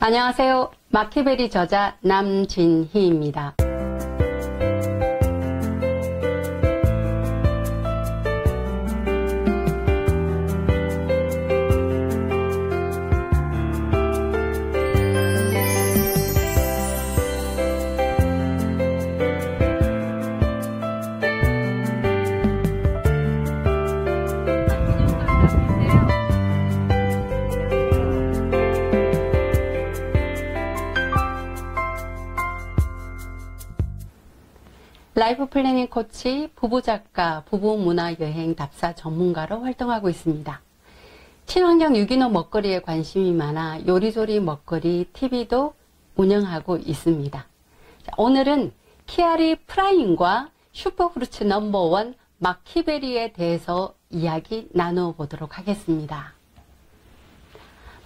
안녕하세요. 마키베리 저자 남진희입니다. 라이프 플래닝 코치, 부부작가, 부부문화여행 답사 전문가로 활동하고 있습니다. 친환경 유기농 먹거리에 관심이 많아 요리조리 먹거리 TV도 운영하고 있습니다. 오늘은 키아리 프라임과 슈퍼프루츠 넘버원 마키베리에 대해서 이야기 나눠보도록 하겠습니다.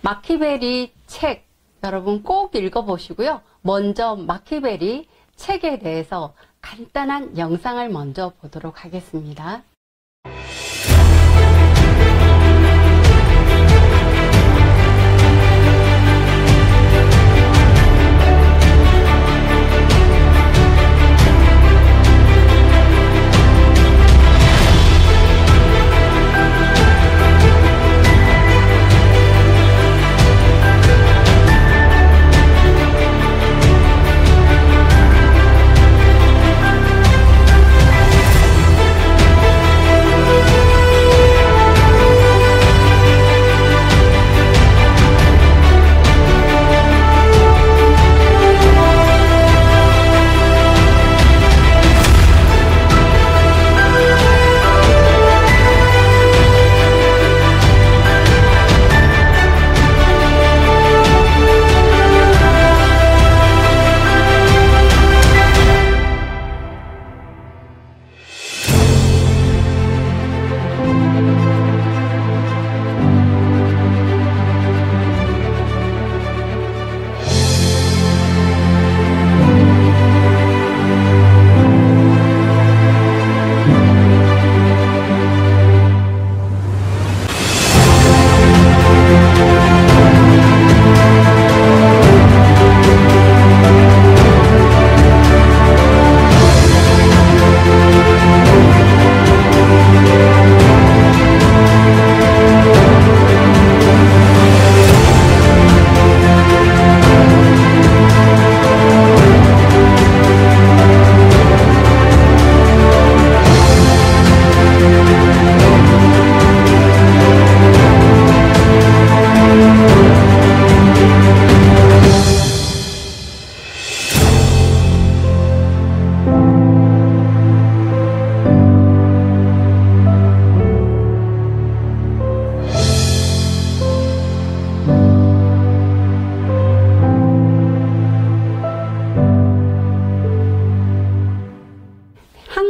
마키베리 책 여러분 꼭 읽어보시고요. 먼저 마키베리 책에 대해서 간단한 영상을 먼저 보도록 하겠습니다.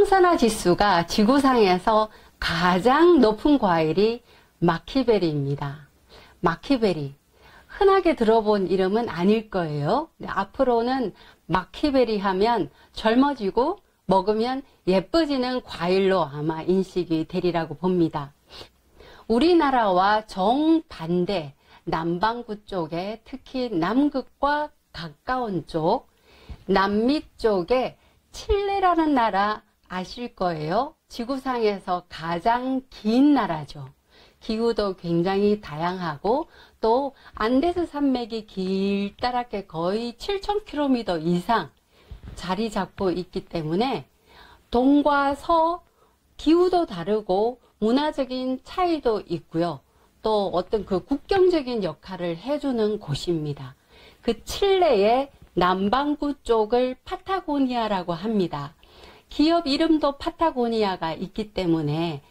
항산화 지수가 지구상에서 가장 높은 과일이 마키베리입니다. 마키베리. 흔하게 들어본 이름은 아닐 거예요. 앞으로는 마키베리 하면 젊어지고 먹으면 예뻐지는 과일로 아마 인식이 되리라고 봅니다. 우리나라와 정반대 남반구 쪽에 특히 남극과 가까운 쪽, 남미 쪽에 칠레라는 나라 아실 거예요. 지구상에서 가장 긴 나라죠. 기후도 굉장히 다양하고 또 안데스 산맥이 길다랗게 거의 7,000km 이상 자리 잡고 있기 때문에 동과 서 기후도 다르고 문화적인 차이도 있고요. 또 어떤 그 국경적인 역할을 해주는 곳입니다. 그 칠레의 남반구 쪽을 파타고니아라고 합니다. 기업 이름도 파타고니아가 있기 때문에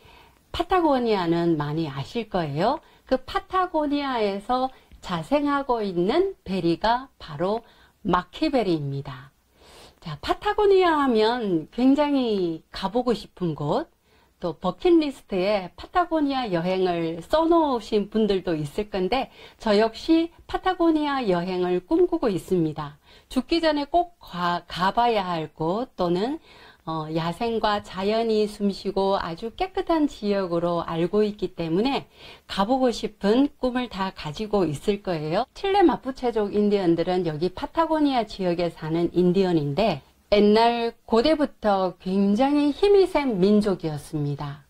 파타고니아는 많이 아실 거예요. 그 파타고니아에서 자생하고 있는 베리가 바로 마키베리입니다. 자, 파타고니아 하면 굉장히 가보고 싶은 곳, 또 버킷리스트에 파타고니아 여행을 써놓으신 분들도 있을 건데 저 역시 파타고니아 여행을 꿈꾸고 있습니다. 죽기 전에 꼭 가봐야 할 곳 또는 야생과 자연이 숨쉬고 아주 깨끗한 지역으로 알고 있기 때문에 가보고 싶은 꿈을 다 가지고 있을 거예요. 칠레 마푸체족 인디언들은 여기 파타고니아 지역에 사는 인디언인데 옛날 고대부터 굉장히 힘이 센 민족이었습니다.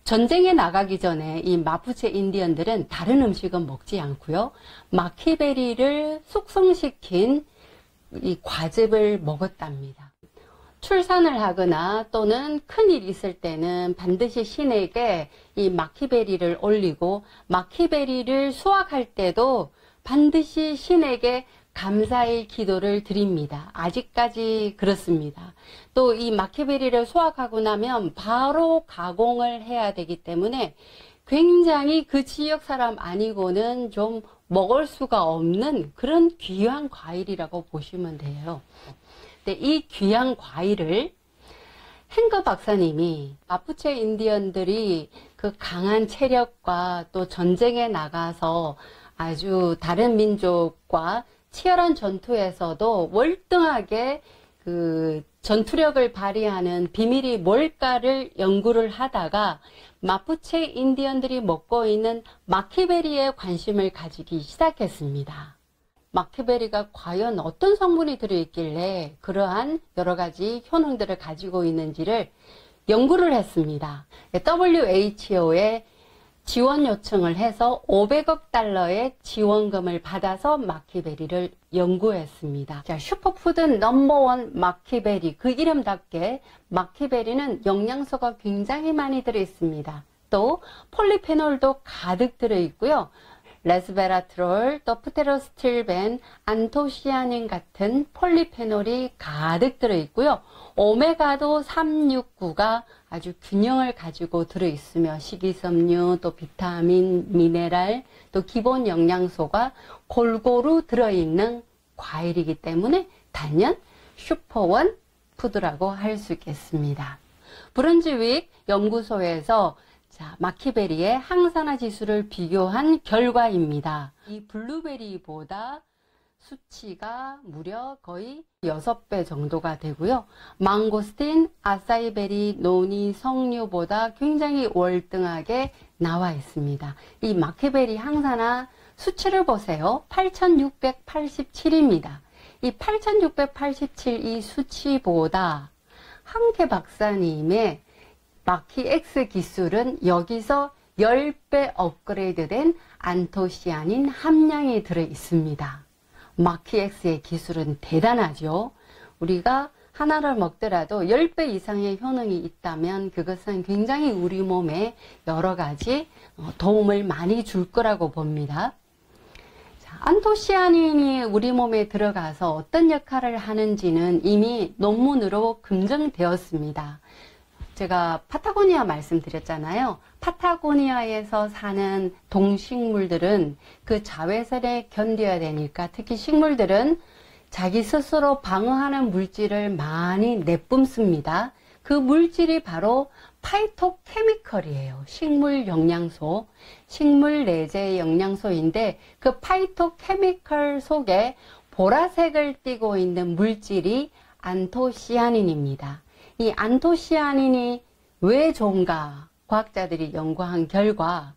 전쟁에 나가기 전에 이 마푸체 인디언들은 다른 음식은 먹지 않고요. 마키베리를 숙성시킨 이 과즙을 먹었답니다. 출산을 하거나 또는 큰일이 있을 때는 반드시 신에게 이 마키베리를 올리고 마키베리를 수확할 때도 반드시 신에게 감사의 기도를 드립니다. 아직까지 그렇습니다. 또 이 마키베리를 수확하고 나면 바로 가공을 해야 되기 때문에 굉장히 그 지역 사람 아니고는 좀 먹을 수가 없는 그런 귀한 과일이라고 보시면 돼요. 근데 이 귀한 과일을 행거 박사님이 마푸체 인디언들이 그 강한 체력과 또 전쟁에 나가서 아주 다른 민족과 치열한 전투에서도 월등하게 그 전투력을 발휘하는 비밀이 뭘까를 연구를 하다가 마푸체 인디언들이 먹고 있는 마키베리에 관심을 가지기 시작했습니다. 마키베리가 과연 어떤 성분이 들어있길래 그러한 여러 가지 효능들을 가지고 있는지를 연구를 했습니다. WHO에 지원 요청을 해서 500억 달러의 지원금을 받아서 마키베리를 연구했습니다. 자, 슈퍼푸드 넘버원 마키베리, 그 이름답게 마키베리는 영양소가 굉장히 많이 들어있습니다. 또 폴리페놀도 가득 들어있고요. 레스베라트롤, 또 프테로스틸벤, 안토시아닌 같은 폴리페놀이 가득 들어있고요. 오메가도 3, 6, 9가 아주 균형을 가지고 들어있으며 식이섬유, 또 비타민, 미네랄, 또 기본 영양소가 골고루 들어있는 과일이기 때문에 단연 슈퍼원 푸드라고 할 수 있겠습니다. 브런즈윅 연구소에서 마키베리의 항산화 지수를 비교한 결과입니다. 이 블루베리보다 수치가 무려 거의 6배 정도가 되고요. 망고스틴, 아사이베리, 노니, 석류보다 굉장히 월등하게 나와 있습니다. 이 마키베리 항산화 수치를 보세요. 8687입니다. 이 8687 이 수치보다 한계 박사님의 마키X 기술은 여기서 10배 업그레이드된 안토시아닌 함량이 들어 있습니다. 마키X의 기술은 대단하죠. 우리가 하나를 먹더라도 10배 이상의 효능이 있다면 그것은 굉장히 우리 몸에 여러 가지 도움을 많이 줄 거라고 봅니다. 자, 안토시아닌이 우리 몸에 들어가서 어떤 역할을 하는지는 이미 논문으로 검증되었습니다. 제가 파타고니아 말씀드렸잖아요. 파타고니아에서 사는 동식물들은 그 자외선에 견뎌야 되니까 특히 식물들은 자기 스스로 방어하는 물질을 많이 내뿜습니다. 그 물질이 바로 파이토케미컬이에요. 식물 영양소, 식물 내재 영양소인데 그 파이토케미컬 속에 보라색을 띠고 있는 물질이 안토시아닌입니다. 이 안토시아닌이 왜 좋은가? 과학자들이 연구한 결과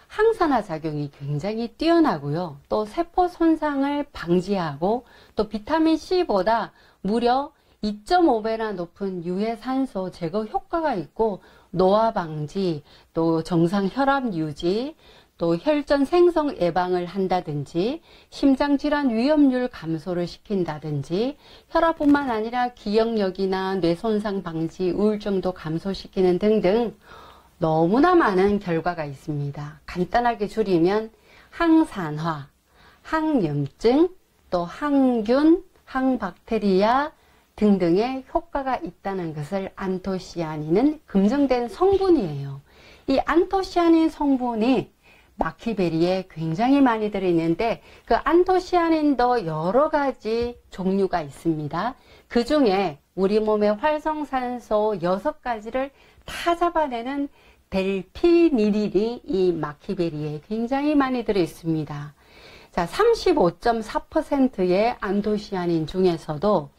항산화 작용이 굉장히 뛰어나고요. 또 세포 손상을 방지하고 또 비타민 C보다 무려 2.5배나 높은 유해산소 제거 효과가 있고 노화 방지, 또 정상 혈압 유지, 또 혈전 생성 예방을 한다든지 심장질환 위험률 감소를 시킨다든지 혈압뿐만 아니라 기억력이나 뇌손상 방지, 우울증도 감소시키는 등등 너무나 많은 결과가 있습니다. 간단하게 줄이면 항산화, 항염증, 또 항균, 항박테리아 등등의 효과가 있다는 것을 안토시아닌은 검증된 성분이에요. 이 안토시아닌 성분이 마키베리에 굉장히 많이 들어있는데 그 안토시아닌도 여러 가지 종류가 있습니다. 그 중에 우리 몸의 활성산소 6가지를 다 잡아내는 델피니린이 이 마키베리에 굉장히 많이 들어있습니다. 자, 35.4%의 안토시아닌 중에서도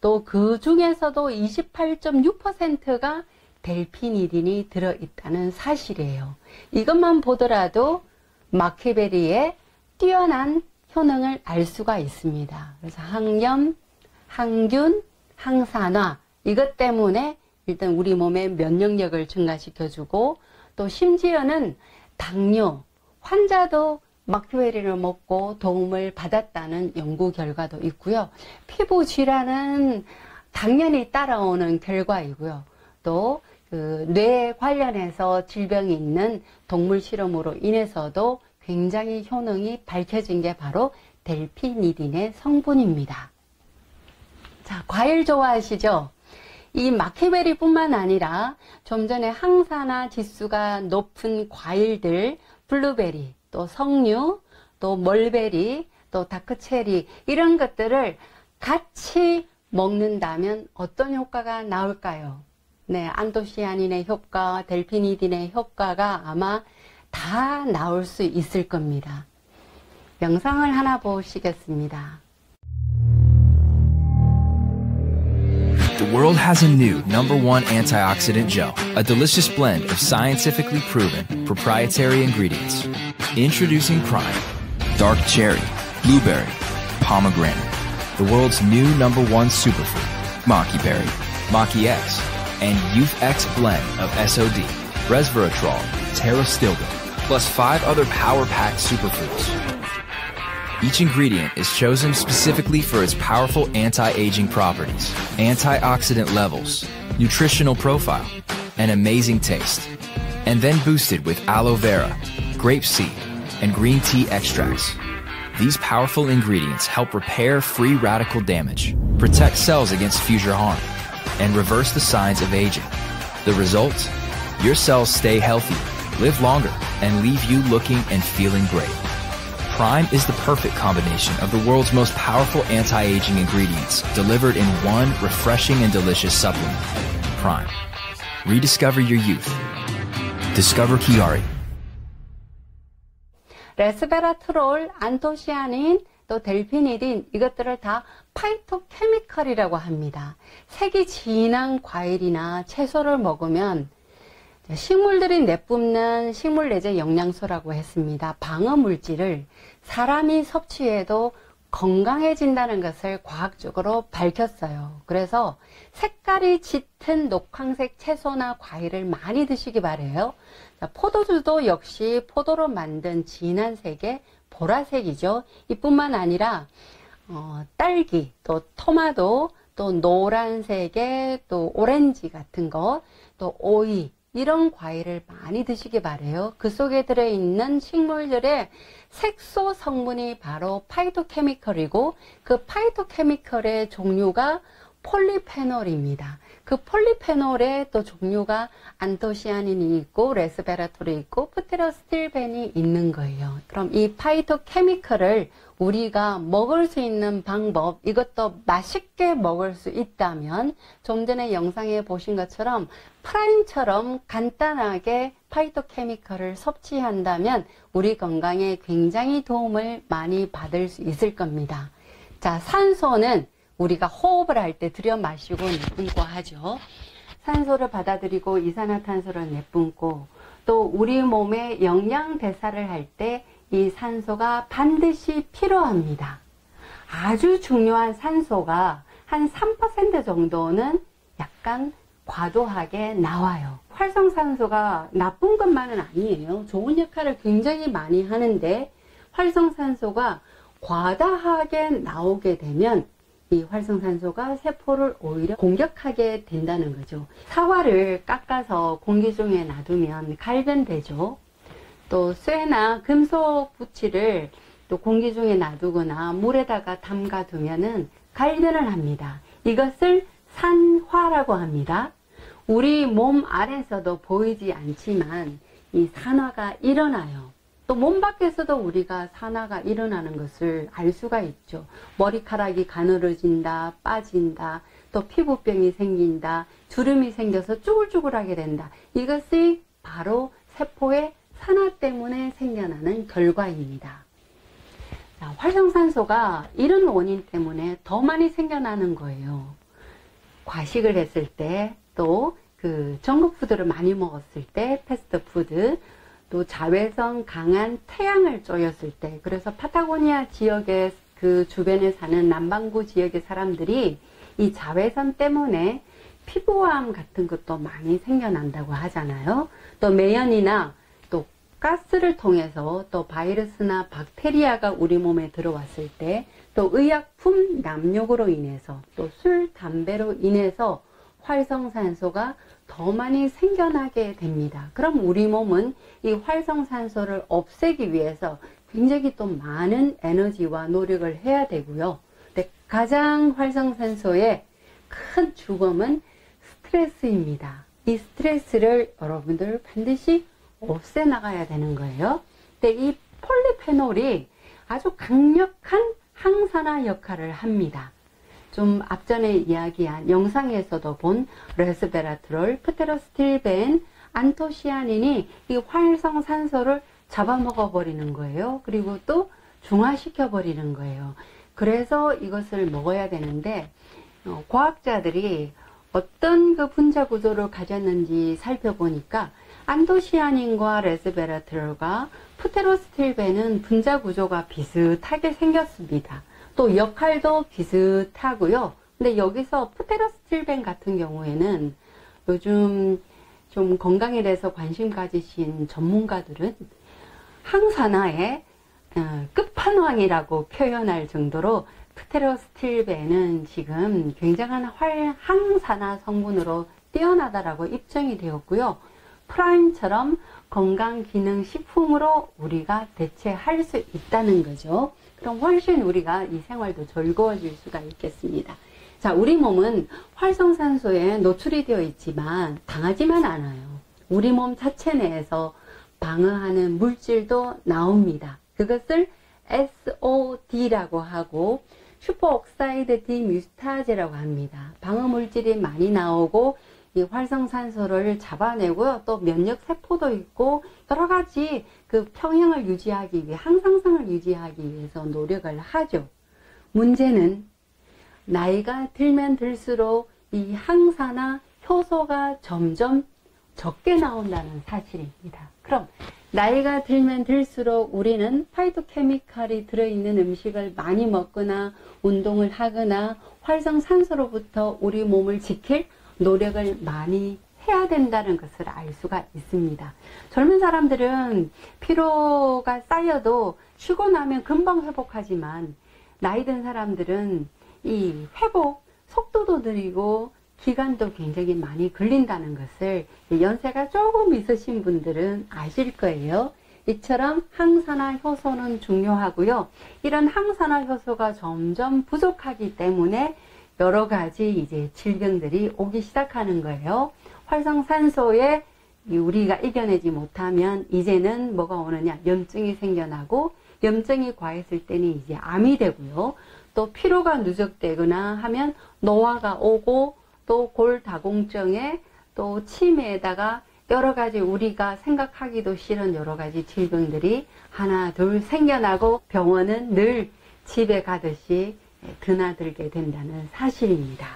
또 그 중에서도 28.6%가 델피니딘이 들어있다는 사실이에요. 이것만 보더라도 마키베리의 뛰어난 효능을 알 수가 있습니다. 그래서 항염, 항균, 항산화 이것 때문에 일단 우리 몸의 면역력을 증가시켜주고 또 심지어는 당뇨 환자도 마키베리를 먹고 도움을 받았다는 연구 결과도 있고요. 피부 질환은 당연히 따라오는 결과이고요. 또 뇌 관련해서 질병이 있는 동물 실험으로 인해서도 굉장히 효능이 밝혀진 게 바로 델피니딘의 성분입니다. 자, 과일 좋아하시죠? 이 마키베리뿐만 아니라 좀 전에 항산화 지수가 높은 과일들, 블루베리, 또 석류, 또 멀베리, 또 다크체리 이런 것들을 같이 먹는다면 어떤 효과가 나올까요? 네, 안토시아닌의 효과, 델피니딘의 효과가 아마 다 나올 수 있을 겁니다. 영상을 하나 보시겠습니다. The world has a new #1 antioxidant gel, a delicious blend of scientifically proven proprietary ingredients. Introducing Prime, dark cherry, blueberry, pomegranate, the world's new #1 superfood, Maki Berry, Maki X, and Youth X blend of SOD, resveratrol, pterostilbin, plus 5 other power-packed superfoods. Each ingredient is chosen specifically for its powerful anti-aging properties, antioxidant levels, nutritional profile, and amazing taste. And then boosted with aloe vera, grapeseed, and green tea extracts. These powerful ingredients help repair free radical damage, protect cells against future harm, and reverse the signs of aging. The result? Your cells stay healthy, live longer, and leave you looking and feeling great. Prime is the perfect combination of the world's most powerful anti-aging ingredients delivered in one refreshing and delicious supplement. Prime. Rediscover your youth. Discover Chiari. 레스베라트롤, 안토시아닌, 또 델피니딘 이것들을 다 파이토케미컬이라고 합니다. 색이 진한 과일이나 채소를 먹으면 식물들이 내뿜는 식물내재 영양소라고 했습니다. 방어물질을 사람이 섭취해도 건강해진다는 것을 과학적으로 밝혔어요. 그래서 색깔이 짙은 녹황색 채소나 과일을 많이 드시기 바래요. 포도주도 역시 포도로 만든 진한 색의 보라색이죠. 이뿐만 아니라 딸기, 또 토마토, 또 노란색의 또 오렌지 같은 것, 또 오이 이런 과일을 많이 드시기 바래요. 그 속에 들어있는 식물들의 색소 성분이 바로 파이토케미컬이고 그 파이토케미컬의 종류가 폴리페놀입니다. 그 폴리페놀의 또 종류가 안토시아닌이 있고 레스베라톨이 있고 프테로스틸벤이 있는 거예요. 그럼 이 파이토케미컬을 우리가 먹을 수 있는 방법, 이것도 맛있게 먹을 수 있다면 좀 전에 영상에 보신 것처럼 프라임처럼 간단하게 파이토케미컬을 섭취한다면 우리 건강에 굉장히 도움을 많이 받을 수 있을 겁니다. 자, 산소는 우리가 호흡을 할 때 들여 마시고 내뿜고 하죠. 산소를 받아들이고 이산화탄소를 내뿜고 또 우리 몸의 영양 대사를 할 때 이 산소가 반드시 필요합니다. 아주 중요한 산소가 한 3% 정도는 약간 과도하게 나와요. 활성산소가 나쁜 것만은 아니에요. 좋은 역할을 굉장히 많이 하는데 활성산소가 과다하게 나오게 되면 이 활성산소가 세포를 오히려 공격하게 된다는 거죠. 사과를 깎아서 공기 중에 놔두면 갈변되죠. 또 쇠나 금속 부치를 또 공기 중에 놔두거나 물에다가 담가두면은 갈변을 합니다. 이것을 산화라고 합니다. 우리 몸 안에서도 보이지 않지만 이 산화가 일어나요. 또 몸 밖에서도 우리가 산화가 일어나는 것을 알 수가 있죠. 머리카락이 가늘어진다, 빠진다, 또 피부병이 생긴다, 주름이 생겨서 쭈글쭈글하게 된다. 이것이 바로 세포의 산화 때문에 생겨나는 결과입니다. 자, 활성산소가 이런 원인 때문에 더 많이 생겨나는 거예요. 과식을 했을 때, 또 그 정크푸드를 많이 먹었을 때, 패스트푸드, 또 자외선 강한 태양을 쬐었을 때, 그래서 파타고니아 지역의 그 주변에 사는 남반구 지역의 사람들이 이 자외선 때문에 피부암 같은 것도 많이 생겨난다고 하잖아요. 또 매연이나 또 가스를 통해서 또 바이러스나 박테리아가 우리 몸에 들어왔을 때, 또 의약품 남용으로 인해서, 또 술, 담배로 인해서 활성산소가 더 많이 생겨나게 됩니다. 그럼 우리 몸은 이 활성산소를 없애기 위해서 굉장히 또 많은 에너지와 노력을 해야 되고요. 근데 가장 활성산소의 큰 주범은 스트레스입니다. 이 스트레스를 여러분들 반드시 없애 나가야 되는 거예요. 근데 이 폴리페놀이 아주 강력한 항산화 역할을 합니다. 좀 앞전에 이야기한 영상에서도 본 레스베라트롤, 프테로스틸벤, 안토시아닌이 이 활성산소를 잡아먹어 버리는 거예요. 그리고 또 중화시켜 버리는 거예요. 그래서 이것을 먹어야 되는데, 과학자들이 어떤 그 분자 구조를 가졌는지 살펴보니까 안토시아닌과 레스베라트롤과 프테로스틸벤은 분자 구조가 비슷하게 생겼습니다. 또 역할도 비슷하고요. 근데 여기서 프테로스틸벤 같은 경우에는 요즘 좀 건강에 대해서 관심 가지신 전문가들은 항산화의 끝판왕이라고 표현할 정도로 프테로스틸벤은 지금 굉장한 항산화 성분으로 뛰어나다라고 입증이 되었고요. 프라임처럼 건강기능식품으로 우리가 대체할 수 있다는 거죠. 그럼 훨씬 우리가 이 생활도 즐거워질 수가 있겠습니다. 자, 우리 몸은 활성산소에 노출이 되어 있지만 강하지만 않아요. 우리 몸 자체 내에서 방어하는 물질도 나옵니다. 그것을 SOD라고 하고 슈퍼옥사이드 디뮤스타제라고 합니다. 방어 물질이 많이 나오고 이 활성산소를 잡아내고요. 또 면역세포도 있고 여러 가지 그 평형을 유지하기 위해, 항상성을 유지하기 위해서 노력을 하죠. 문제는 나이가 들면 들수록 이 항산화 효소가 점점 적게 나온다는 사실입니다. 그럼 나이가 들면 들수록 우리는 파이토케미칼이 들어있는 음식을 많이 먹거나 운동을 하거나 활성산소로부터 우리 몸을 지킬 노력을 많이 해야 된다는 것을 알 수가 있습니다. 젊은 사람들은 피로가 쌓여도 쉬고 나면 금방 회복하지만 나이 든 사람들은 이 회복 속도도 느리고 기간도 굉장히 많이 걸린다는 것을 연세가 조금 있으신 분들은 아실 거예요. 이처럼 항산화 효소는 중요하고요. 이런 항산화 효소가 점점 부족하기 때문에 여러 가지 이제 질병들이 오기 시작하는 거예요. 활성산소에 우리가 이겨내지 못하면 이제는 뭐가 오느냐? 염증이 생겨나고, 염증이 과했을 때는 이제 암이 되고요. 또 피로가 누적되거나 하면 노화가 오고, 또 골다공증에 또 치매에다가 여러 가지 우리가 생각하기도 싫은 여러 가지 질병들이 하나 둘 생겨나고 병원은 늘 집에 가듯이 드나들게 된다는 사실입니다.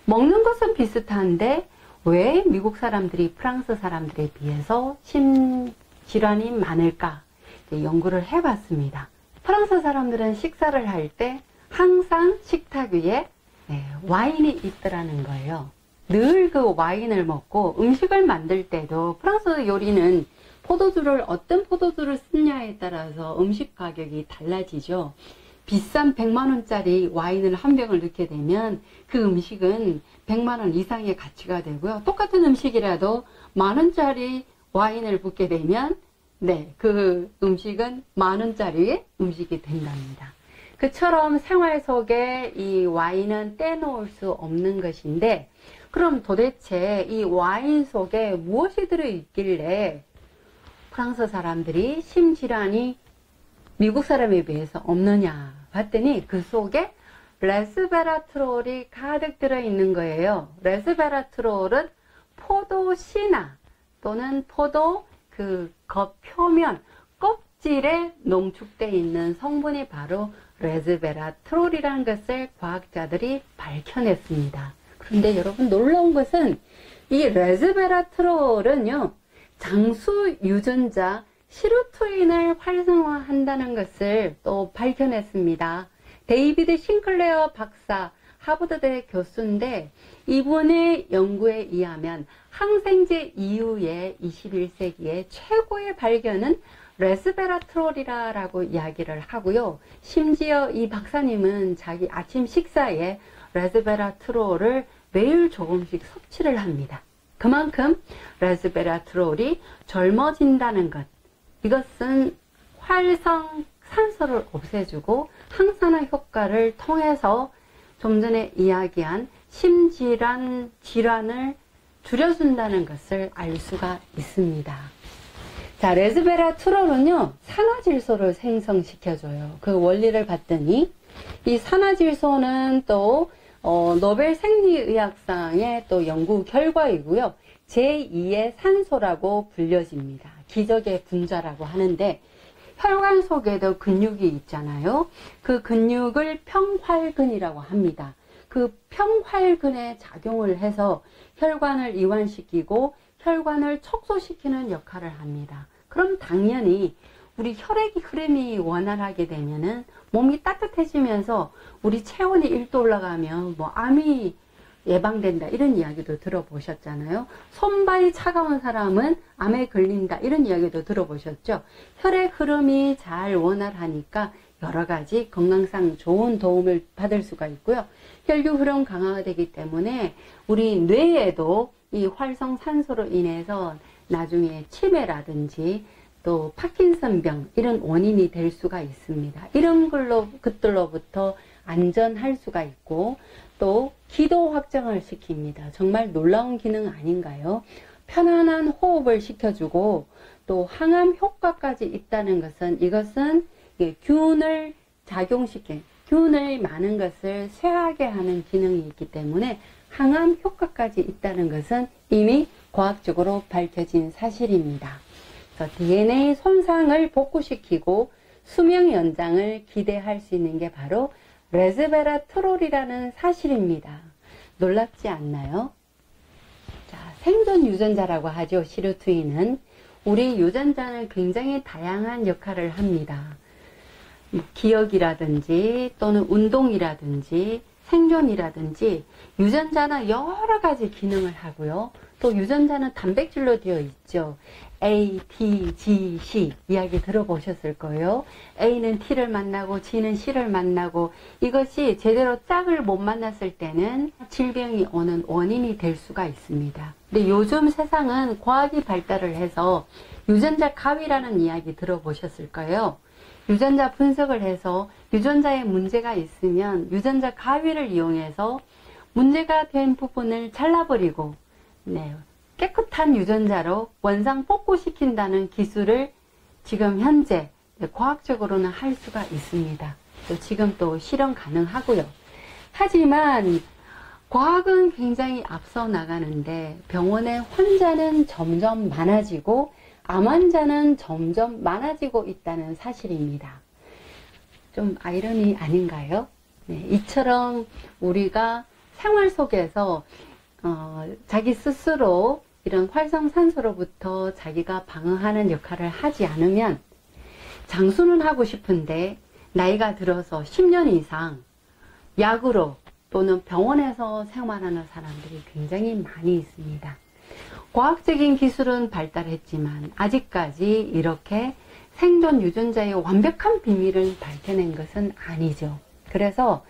먹는 것은 비슷한데 왜 미국 사람들이 프랑스 사람들에 비해서 심질환이 많을까 연구를 해봤습니다. 프랑스 사람들은 식사를 할 때 항상 식탁 위에 와인이 있더라는 거예요. 늘 그 와인을 먹고 음식을 만들 때도 프랑스 요리는 포도주를 어떤 포도주를 쓰냐에 따라서 음식 가격이 달라지죠. 비싼 100만원짜리 와인을 한 병을 넣게 되면 그 음식은 100만원 이상의 가치가 되고요. 똑같은 음식이라도 만원짜리 와인을 붓게 되면 그 음식은 만원짜리의 음식이 된답니다. 그처럼 생활 속에 이 와인은 떼놓을 수 없는 것인데, 그럼 도대체 이 와인 속에 무엇이 들어있길래 프랑스 사람들이 심질환이 미국 사람에 비해서 없느냐 봤더니 그 속에 레스베라트롤이 가득 들어있는 거예요. 레스베라트롤은 포도씨나 또는 포도 그 겉표면 껍질에 농축되어 있는 성분이 바로 레스베라트롤이라는 것을 과학자들이 밝혀냈습니다. 그런데 여러분 놀라운 것은 이 레스베라트롤은요, 장수 유전자 시루트윈을 활성화한다는 것을 또 밝혀냈습니다. 데이비드 싱클레어 박사, 하버드대 교수인데 이분의 연구에 의하면 항생제 이후에 21세기의 최고의 발견은 레스베라트롤이라고 이야기를 하고요. 심지어 이 박사님은 자기 아침 식사에 레스베라트롤을 매일 조금씩 섭취를 합니다. 그만큼 레스베라트롤이 젊어진다는 것, 이것은 활성산소를 없애주고 항산화 효과를 통해서 좀 전에 이야기한 심질환 질환을 줄여준다는 것을 알 수가 있습니다. 자, 레스베라트롤은요, 산화질소를 생성시켜줘요. 그 원리를 봤더니 이 산화질소는 또 노벨 생리의학상의 또 연구 결과이고요. 제2의 산소라고 불려집니다. 기적의 분자라고 하는데 혈관 속에도 근육이 있잖아요. 그 근육을 평활근이라고 합니다. 그 평활근에 작용을 해서 혈관을 이완시키고 혈관을 촉소시키는 역할을 합니다. 그럼 당연히 우리 혈액 흐름이 원활하게 되면은 몸이 따뜻해지면서 우리 체온이 1도 올라가면 뭐 암이 예방된다 이런 이야기도 들어보셨잖아요. 손발이 차가운 사람은 암에 걸린다 이런 이야기도 들어보셨죠. 혈액 흐름이 잘 원활하니까 여러 가지 건강상 좋은 도움을 받을 수가 있고요. 혈류 흐름 강화가 되기 때문에 우리 뇌에도 이 활성산소로 인해서 나중에 치매라든지 또 파킨슨병 이런 원인이 될 수가 있습니다. 이런 것들로부터 안전할 수가 있고 또 기도 확장을 시킵니다. 정말 놀라운 기능 아닌가요? 편안한 호흡을 시켜주고 또 항암 효과까지 있다는 것은 이것은 균을 작용시킨 균을 많은 것을 쇠하게 하는 기능이 있기 때문에 항암 효과까지 있다는 것은 이미 과학적으로 밝혀진 사실입니다. 그래서 DNA 손상을 복구시키고 수명 연장을 기대할 수 있는 게 바로 레스베라트롤이라는 사실입니다. 놀랍지 않나요? 자, 생존 유전자라고 하죠. 시루트윈은 우리 유전자는 굉장히 다양한 역할을 합니다. 기억이라든지 또는 운동이라든지 생존이라든지 유전자는 여러 가지 기능을 하고요. 또 유전자는 단백질로 되어 있죠. A, T, G, C 이야기 들어보셨을 거예요. A는 T를 만나고 G는 C를 만나고 이것이 제대로 짝을 못 만났을 때는 질병이 오는 원인이 될 수가 있습니다. 근데 요즘 세상은 과학이 발달을 해서 유전자 가위라는 이야기 들어보셨을 거예요. 유전자 분석을 해서 유전자에 문제가 있으면 유전자 가위를 이용해서 문제가 된 부분을 잘라버리고 깨끗한 유전자로 원상 복구시킨다는 기술을 지금 현재 과학적으로는 할 수가 있습니다. 또 지금 또 실현 가능하고요. 하지만 과학은 굉장히 앞서 나가는데 병원의 환자는 점점 많아지고 암 환자는 점점 많아지고 있다는 사실입니다. 좀 아이러니 아닌가요? 이처럼 우리가 생활 속에서 자기 스스로 이런 활성산소로부터 자기가 방어하는 역할을 하지 않으면 장수는 하고 싶은데 나이가 들어서 10년 이상 약으로 또는 병원에서 생활하는 사람들이 굉장히 많이 있습니다. 과학적인 기술은 발달했지만 아직까지 이렇게 생존 유전자의 완벽한 비밀을 밝혀낸 것은 아니죠. 그래서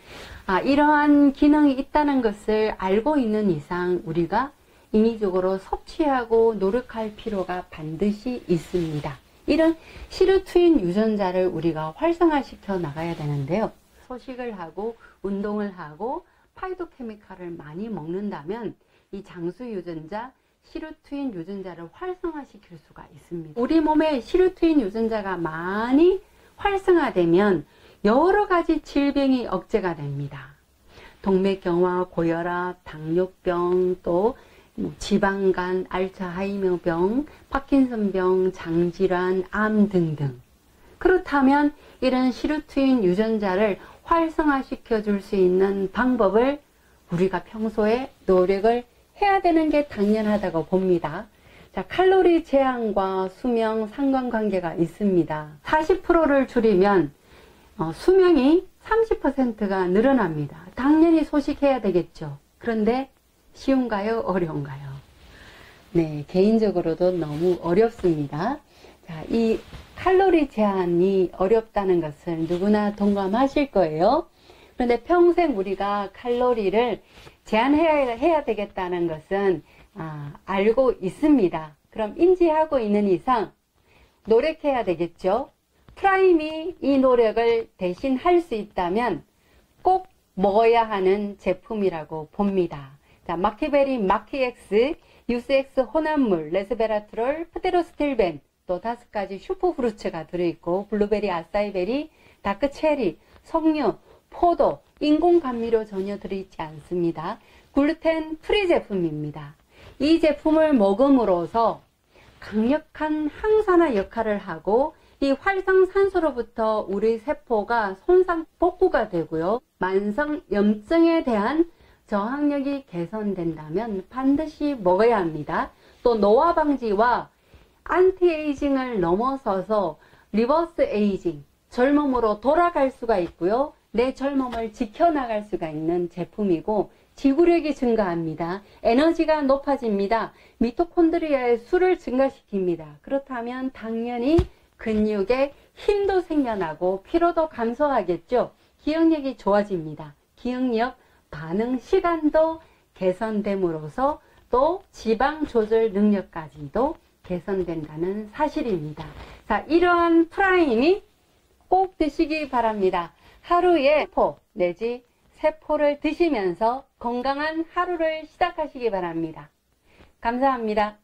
이러한 기능이 있다는 것을 알고 있는 이상 우리가 인위적으로 섭취하고 노력할 필요가 반드시 있습니다. 이런 시루트윈 유전자를 우리가 활성화시켜 나가야 되는데요. 소식을 하고 운동을 하고 파이토케미칼을 많이 먹는다면 이 장수 유전자 시루트윈 유전자를 활성화시킬 수가 있습니다. 우리 몸에 시루트윈 유전자가 많이 활성화되면 여러 가지 질병이 억제가 됩니다. 동맥경화, 고혈압, 당뇨병, 또 지방간, 알츠하이머병, 파킨슨병, 장질환, 암 등등. 그렇다면 이런 시루트윈 유전자를 활성화시켜 줄 수 있는 방법을 우리가 평소에 노력을 해야 되는 게 당연하다고 봅니다. 자, 칼로리 제한과 수명 상관관계가 있습니다. 40%를 줄이면 수명이 30%가 늘어납니다. 당연히 소식해야 되겠죠. 그런데 쉬운가요? 어려운가요? 네, 개인적으로도 너무 어렵습니다. 자, 이 칼로리 제한이 어렵다는 것을 누구나 동감하실 거예요. 그런데 평생 우리가 칼로리를 제한해야 되겠다는 것은 알고 있습니다. 그럼 인지하고 있는 이상 노력해야 되겠죠. 프라임이 이 노력을 대신 할 수 있다면 꼭 먹어야 하는 제품이라고 봅니다. 자, 마키베리, 마키엑스, 유스엑스 혼합물, 레스베라트롤, 프데로스틸벤, 또 5가지 슈퍼프루츠가 들어있고 블루베리, 아사이베리, 다크체리, 석류, 포도, 인공감미료 전혀 들어있지 않습니다. 글루텐 프리 제품입니다. 이 제품을 먹음으로써 강력한 항산화 역할을 하고 이 활성산소로부터 우리 세포가 손상 복구가 되고요. 만성 염증에 대한 저항력이 개선된다면 반드시 먹어야 합니다. 또 노화 방지와 안티에이징을 넘어서서 리버스 에이징, 젊음으로 돌아갈 수가 있고요. 내 젊음을 지켜나갈 수가 있는 제품이고 지구력이 증가합니다. 에너지가 높아집니다. 미토콘드리아의 수를 증가시킵니다. 그렇다면 당연히 근육에 힘도 생겨나고 피로도 감소하겠죠. 기억력이 좋아집니다. 기억력, 반응 시간도 개선됨으로써 또 지방 조절 능력까지도 개선된다는 사실입니다. 자, 이러한 프라임이 꼭 드시기 바랍니다. 하루에 포 내지 세포를 드시면서 건강한 하루를 시작하시기 바랍니다. 감사합니다.